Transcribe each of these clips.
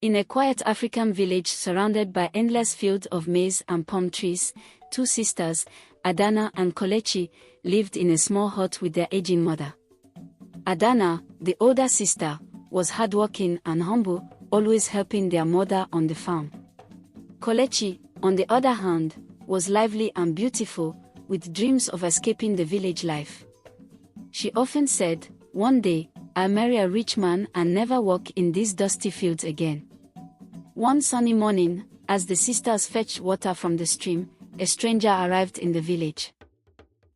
In a quiet African village surrounded by endless fields of maize and palm trees, two sisters, Adana and Kelechi, lived in a small hut with their aging mother. Adana, the older sister, was hardworking and humble, always helping their mother on the farm. Kelechi, on the other hand, was lively and beautiful, with dreams of escaping the village life. She often said, "One day, I'll marry a rich man and never walk in these dusty fields again." One sunny morning, as the sisters fetched water from the stream, a stranger arrived in the village.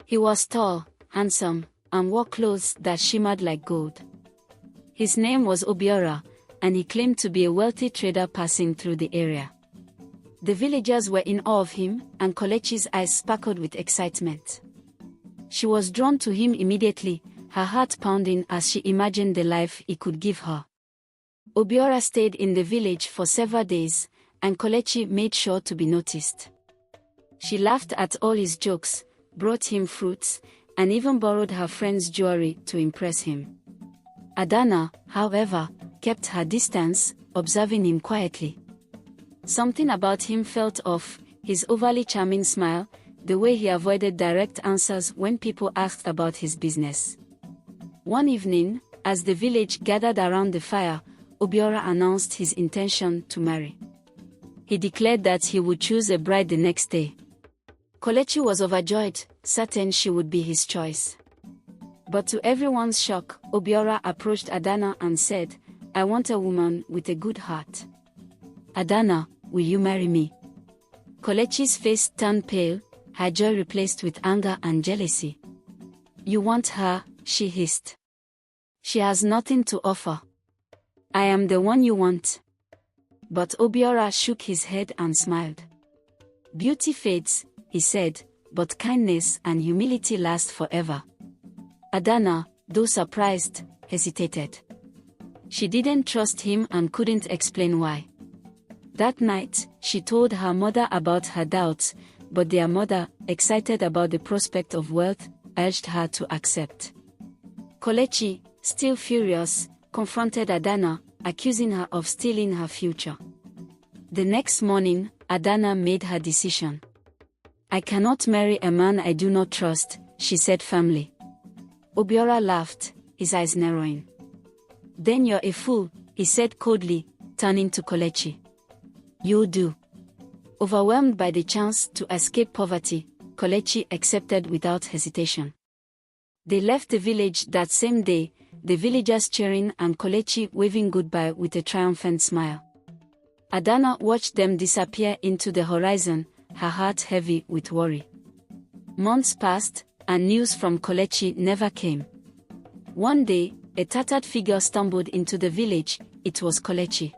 He was tall, handsome, and wore clothes that shimmered like gold. His name was Obiora, and he claimed to be a wealthy trader passing through the area. The villagers were in awe of him, and Kelechi's eyes sparkled with excitement. She was drawn to him immediately, her heart pounding as she imagined the life he could give her. Obiora stayed in the village for several days, and Kelechi made sure to be noticed. She laughed at all his jokes, brought him fruits, and even borrowed her friend's jewelry to impress him. Adana, however, kept her distance, observing him quietly. Something about him felt off, his overly charming smile, the way he avoided direct answers when people asked about his business. One evening, as the village gathered around the fire, Obiora announced his intention to marry. He declared that he would choose a bride the next day. Kelechi was overjoyed, certain she would be his choice. But to everyone's shock, Obiora approached Adana and said, "I want a woman with a good heart. Adana, will you marry me?" Kelechi's face turned pale, her joy replaced with anger and jealousy. "You want her," she hissed. "She has nothing to offer. I am the one you want." But Obiora shook his head and smiled. "Beauty fades," he said, "but kindness and humility last forever." Adana, though surprised, hesitated. She didn't trust him and couldn't explain why. That night, she told her mother about her doubts, but their mother, excited about the prospect of wealth, urged her to accept. Kelechi, still furious, confronted Adana, accusing her of stealing her future. The next morning, Adana made her decision. "I cannot marry a man I do not trust," she said firmly. Obiora laughed, his eyes narrowing. "Then you're a fool," he said coldly, turning to Kelechi. "You do." Overwhelmed by the chance to escape poverty, Kelechi accepted without hesitation. They left the village that same day, the villagers cheering and Kelechi waving goodbye with a triumphant smile. Adana watched them disappear into the horizon, her heart heavy with worry. Months passed, and news from Kelechi never came. One day, a tattered figure stumbled into the village. It was Kelechi.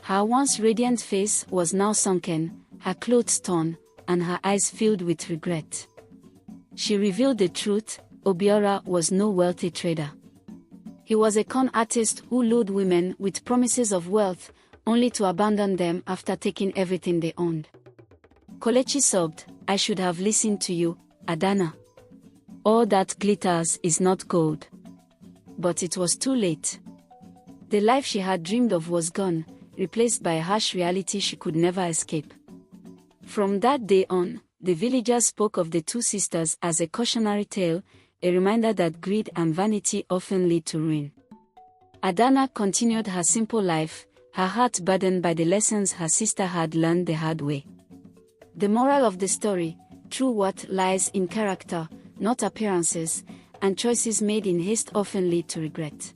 Her once radiant face was now sunken, her clothes torn, and her eyes filled with regret. She revealed the truth: Obiora was no wealthy trader. He was a con artist who lured women with promises of wealth, only to abandon them after taking everything they owned. Kelechi sobbed, "I should have listened to you, Adana. All that glitters is not gold." But it was too late. The life she had dreamed of was gone, replaced by a harsh reality she could never escape. From that day on, the villagers spoke of the two sisters as a cautionary tale, a reminder that greed and vanity often lead to ruin. Adana continued her simple life, her heart burdened by the lessons her sister had learned the hard way. The moral of the story: true worth lies in character, not appearances, and choices made in haste often lead to regret.